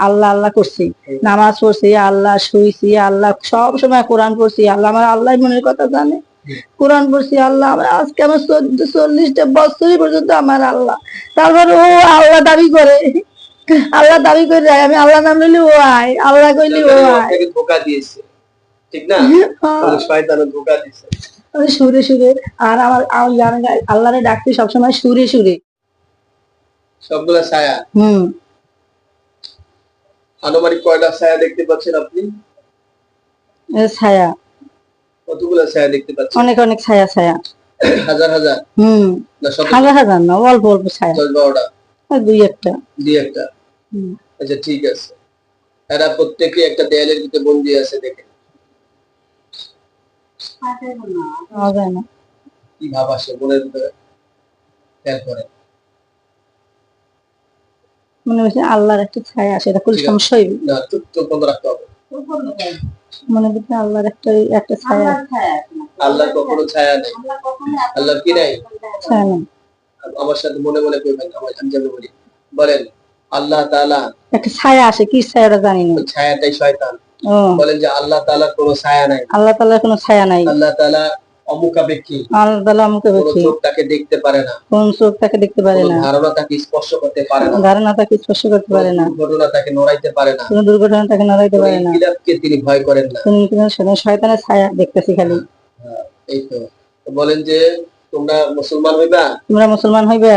আল্লাহ আল্লাহ করছি, নামাজ পড়ছি, আল্লাহ শুইছি, আল্লাহ সব সময় কোরআন পড়ছি, আল্লাহ আমার আল্লাহ মনের কথা জানে। কোরআন পড়ছি আল্লাহ আমার, আজকে আমার 40টা বছরই পর্যন্ত আমার আল্লাহ। তারপর ও আল্লাহ দাবি করে, আল্লাহ দাবি করে যায়, আমি আল্লাহ নাম নিলে ও আয়, আল্লাহ কইলে ও আয়। ধোঁকা দিয়েছে, ঠিক না? শয়তান ধোঁকা দিয়েছে সুরে সুরে। আর আমার আল্লাহরে ডাকতে সবসময় সুরে সুরে। সবগুলা ছায়া। আনুমানিক কয়টা ছায়া দেখতে পাচ্ছেন আপনি? ছায়া কতগুলা ছায়া দেখতে পাচ্ছেন? অনেক অনেক ছায়া ছায়া। হাজার হাজার? না হাজার হাজার না, অল্প অল্প ছায়া। 10-12টা? দুই একটা। আচ্ছা ঠিক আছে। এরা প্রত্যেকে একটা দেয়ালের ভিতরে বন্দী আছে, দেখেন কি ভাব আসে মনের ভিতরে। মনে হচ্ছে আল্লাহর একটা ছায়া আসে, এটা কোনো সমস্যা হইবে না? চুপ বন্ধ রাখতে হবে। মনে হচ্ছে আল্লাহর একটা ছায়া। আল্লাহর কখনো ছায়া নেই। আল্লাহর কি নাই? ছায়া নেই। আমার সাথে মনে মনে কইবেন, আমি যেন বলি, বলেন আল্লাহ তাআলা একটা ছায়া আসে, কি ছায়াটা জানি না। ছায়াটাই শয়তান। বলেন যে আল্লাহ তাআলার কোনো ছায়া নাই। আল্লাহ তাআলার কোনো ছায়া নাই। আল্লাহ তাআলা অমুখাপেক্ষী। আল্লাহ তাআলা অমুখাপেক্ষী। কোন চোখ তাকে দেখতে পারে না। কোন চোখ তাকে দেখতে পারে না। ধারণা তাকে স্পর্শ করতে পারে না। ধারণা তাকে স্পর্শ করতে পারে না। দুর্ঘটনা তাকে নড়াইতে পারে না। কোন দুর্ঘটনা তাকে নড়াইতে পারে না। ইলাহকে তিনি ভয় করেন না। শয়তানের ছায়া দেখতেছি খালি। এই তো বলেন যে তোমরা মুসলমান হইবা। তোমরা মুসলমান হইবা,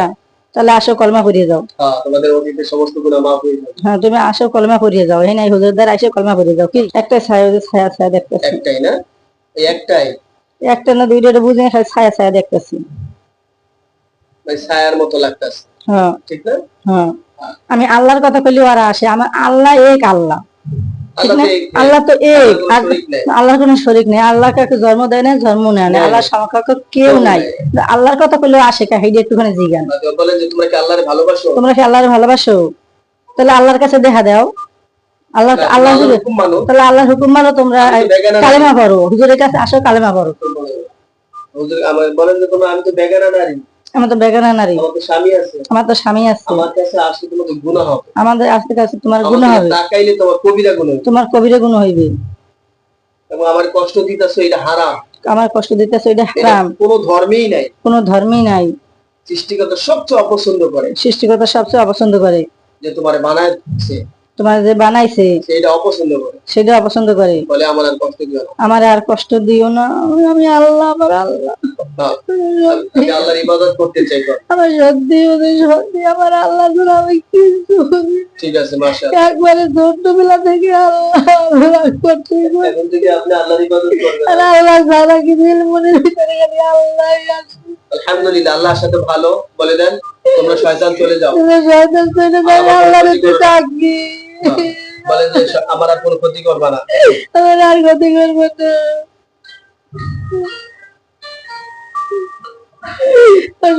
তাহলে আসো কলমা পড়িয়ে যাও। তোমাদের অতীতের সমস্ত গুনাহ মাফ হয়ে যাবে। হ্যাঁ, তুমি আসো কলমা পড়িয়ে যাও। এই নাই হুজুরদার, আসো কলমা পড়িয়ে যাও। কি একটা ছায়া, ছায়া ছায়া দেখতেছি। একটাই না? এই একটাই? একটা না দুইটা বুঝে খালি ছায়া ছায়া দেখতেছি। ভাই ছায়ার মতো লাগতেছে। হ্যাঁ ঠিক না? হ্যাঁ। আমি আল্লাহর কথা কইলে ওরা আসে, আমার আল্লাহ এক আল্লাহ। আল্লাহ তো এক, আল্লাহর কোনো শরীক নেই। আল্লাহ কাউকে জন্ম দেয় না, জন্ম নেয় না, আল্লাহ সমকক্ষ কেউ নাই। আল্লাহর কথা কইলেও আসে কা, হেডি একটুখানি জিগান। বলেন যে তোমরা কি আল্লাহরে ভালোবাসো? তোমরা কি আল্লাহরে ভালোবাসো? তাহলে আল্লাহর কাছে দেখা দাও। আল্লাহ আল্লাহ তাহলে আল্লাহর হুকুম মানো। তোমরা কালেমা পড়ো, হুজুরের কাছে আসো, কালেমা পড়ো। হুজুর আমার বলেন যে তোমরা, আমি তো বেগানা নারী। আমার তো বেগানা নারী। আমার তো স্বামী আছে। আমার তো স্বামী আছে। আমার কাছে আসলে তোমার গুনাহ হবে। আমাদের কাছে তোমার গুনাহ হবে। তাকাইলে তোমার কবিরা গুনাহ হবে। তোমার কবিরা গুনাহ হইবে। এবং আমার কষ্ট দিতেছো, এটা হারাম। আমার কষ্ট দিতেছো, এটা হারাম। কোনো ধর্মেই নাই। কোনো ধর্মেই নাই। সৃষ্টিকর্তা সবচেয়ে অপছন্দ করে। সৃষ্টিকর্তা সবচেয়ে অপছন্দ করে যে তোমারে বানাইছে, তোমার যে বানাইছে সেটা অপছন্দ করে। সেটা অপছন্দ করে। বলে আমার আর কষ্ট দিও না। আমার আর কষ্ট দিও না। আমি আল্লাহ, আমার আল্লাহ। আমি আল্লাহর ইবাদত করতে চাই। আমার সত্যি আমার আল্লাহ ছাড়া আমি কিছু। ঠিক আছে, মাশাআল্লাহ। একবারে ছোটবেলা থেকে আল্লাহ করতে। এখন থেকে আপনি আল্লাহর ইবাদত করবেন। আল্লাহ ছাড়া কি দিল মনের ভিতরে খালি আল্লাহই আছে। আলহামদুলিল্লাহ, আল্লাহর সাথে ভালো বলে দেন, তোমরা শয়তান চলে যাও। শয়তান চলে যাও, আল্লাহর একটু ডাকি। বলেন যে আমার আর কোনো ক্ষতি করবে না। আমার আর ক্ষতি করবে না।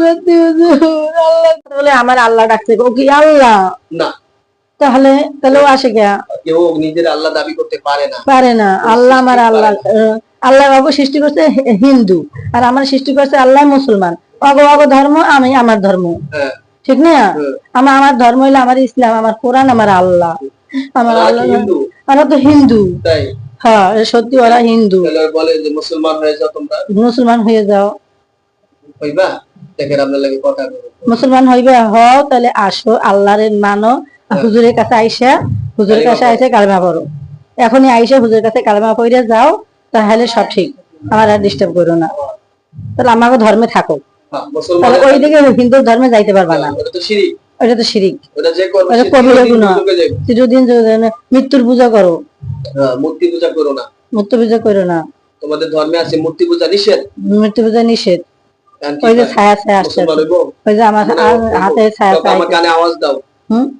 সত্যি হুজুর, আল্লাহ বলে আমার আল্লাহ ডাকছে, ও কি আল্লাহ না? তাহলে ও আসে কে? কেউ নিজের আল্লাহ দাবি করতে পারে না। পারে না। আল্লাহ আমার আল্লাহ। আল্লাহ বাবু সৃষ্টি করছে হিন্দু, আর আমার সৃষ্টি করছে আল্লাহ মুসলমান। অগ ধর্ম, আমি আমার ধর্ম। ঠিক না? আমার ধর্ম হইলো আমার ইসলাম, আমার কোরআন, আমার আল্লাহ। আমার আল্লাহ। আমরা তো হিন্দু। তাই? হ্যাঁ, সত্যি ওরা হিন্দু। বলে যে মুসলমান হয়ে যাও তোমরা। মুসলমান হয়ে যাও। হইবা? দেখেন আপনার লাগে কথা বলবো। মুসলমান হইবা, হও তাহলে আসো, আল্লাহরে মানো। হুজুরের কাছে আইসা, হুজুরের কাছে আইসা কালেমা পড়ো। এখনই আইসা হুজুরের কাছে কালেমা পড়ে যাও, তাহলে সব ঠিক। আমার আর ডিস্টার্ব করো না। তাহলে আমাকে ধর্মে থাকো। তাহলে ওইদিকে হিন্দু ধর্মে যাইতে পারবা না। ওটা তো শিরিক। ওটা তো শিরিক। ওটা যে করবে সে কবিরা গুনাহ। চিরদিন মৃত্যুর পূজা করো। মূর্তি পূজা করো না। মূর্তি পূজা করো না। তোমাদের ধর্মে আছে মূর্তি পূজা নিষেধ। মূর্তি পূজা নিষেধ। ওই যে ছায়া ছায়া আসছে, ওই যে আমার হাতে ছায়া ছায়া। আমার কানে আওয়াজ দাও।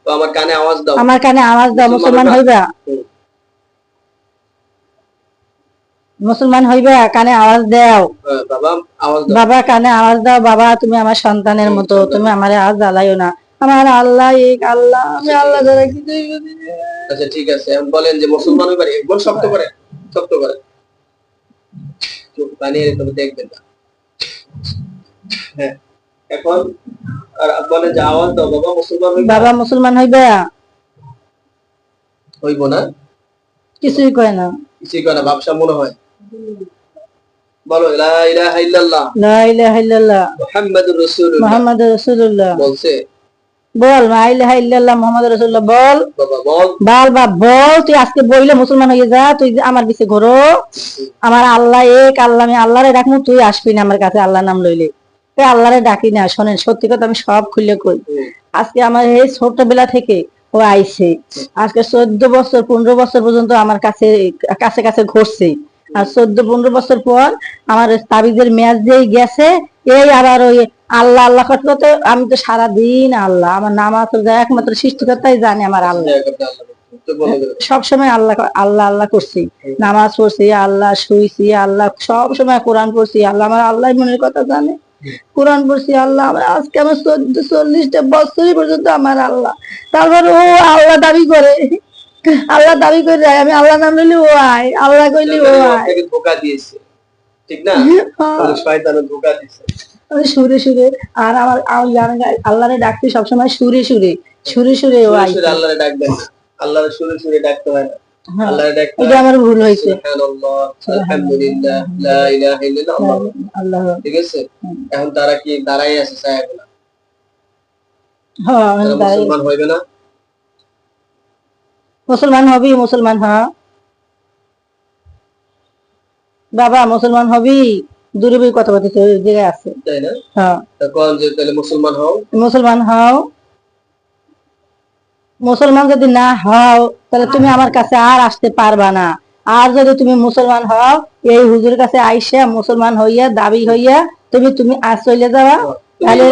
তো আমার কানে আওয়াজ দাও। আমার কানে আওয়াজ দাও, মুসলমান হইবা। মুসলমান হইবা, কানে আওয়াজ দাও। বাবা আওয়াজ দাও। বাবা কানে আওয়াজ দাও। বাবা তুমি আমার সন্তানের মতো, তুমি আমারে আওয়াজ জ্বালাইও না। আমার আল্লাহ এক আল্লাহ, আমি আল্লাহ দ্বারা কিছুই বুঝি না। আচ্ছা ঠিক আছে, এখন বলেন যে মুসলমান হইবা। একবার শক্ত করে, শক্ত করে চোখ বানিয়ে তবে দেখবেন না। হ্যাঁ, এখন আর বলেন যে আওয়াজ দাও, বাবা মুসলমান হইবা। বাবা মুসলমান হইবা। হইব না, কিছুই কয় না। কিছুই করে না, ভাবসা মনে হয়। বলো লা ইলাহা ইল্লাল্লাহ লা ইলাহা ইল্লাল্লাহ মুহাম্মাদুর রাসূলুল্লাহ মুহাম্মাদুর রাসূলুল্লাহ। বলছে। বল লা ইলাহা ইল্লাল্লাহ মুহাম্মাদুর রাসূলুল্লাহ বল। বাবা বল। বল বাপ বল, তুই আজকে বইলে মুসলমান হয়ে যা, তুই যে আমার পিছে ঘোরো। আমার আল্লাহ এক, আল্লাহ, আমি আল্লাহরে ডাকমু, তুই আসবি না আমার কাছে আল্লাহ নাম লইলে। তুই আল্লাহরে ডাকি না। শোনেন, সত্যি কথা আমি সব খুলে কই। আজকে আমার এই ছোটবেলা থেকে ও আইছে, আজকে 14 বছর 15 বছর পর্যন্ত আমার কাছে কাছে কাছে ঘুরছে। আর 14-15 বছর পর আমার তাবিজের মেয়াদ যেই গেছে, এই আবার ওই আল্লাহ আল্লাহ করতে করতে আমি তো সারাদিন আল্লাহ, আমার নামাজ রোজা একমাত্র সৃষ্টিকর্তাই জানে আমার আল্লাহ। সবসময় আল্লাহ আল্লাহ আল্লাহ করছি, নামাজ পড়ছি আল্লাহ, শুইছি আল্লাহ, সব সময় কোরআন পড়ছি আল্লাহ, আমার আল্লাহ মনের কথা জানে। কোরআন পড়ছি আল্লাহ, আমার আজকে আমার 40-40টা বছরই পর্যন্ত আমার আল্লাহ। তারপর ও আল্লাহ দাবি করে, আল্লাহ দাবি করে যায়, আমি আল্লাহ নাম লইলে ও আয়, আল্লাহ কইলে ও আয়। ধোঁকা দিয়েছে, ঠিক না? শয়তানে ধোঁকা দিয়েছে সুরে সুরে। আর আমার আল্লাহরে ডাকতে সবসময় সুরে সুরে, সুরে সুরে ও আয়। আল্লাহরে ডাকবেন, আল্লাহরে সুরে সুরে ডাকতে হয় না, আল্লাহরে ডাকতে এটা আমার ভুল হয়েছে। সুবহানাল্লাহ, আলহামদুলিল্লাহ, লা ইলাহা ইল্লাল্লাহ, আল্লাহ। ঠিক আছে? এখন তারা কি দাঁড়াই আছে ছায়াগুলা? হ্যাঁ, মুসলমান হইবে না? মুসলমান হবি, মুসলমান হ বাবা, মুসলমান হবি। দূরে বই কথা বলতেছে, ওই জায়গায় আছে, তাই না? হ্যাঁ। কোন যে তাহলে মুসলমান হও, মুসলমান হও। মুসলমান যদি না হও তাহলে তুমি আমার কাছে আর আসতে পারবা না। আর যদি তুমি মুসলমান হও, এই হুজুর কাছে আইসা মুসলমান হইয়া দাবি হইয়া তুমি তুমি আজ চলে যাওয়া, তাহলে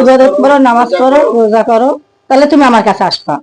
ইবাদত করো, নামাজ পড়ো, রোজা করো, তাহলে তুমি আমার কাছে আসবা।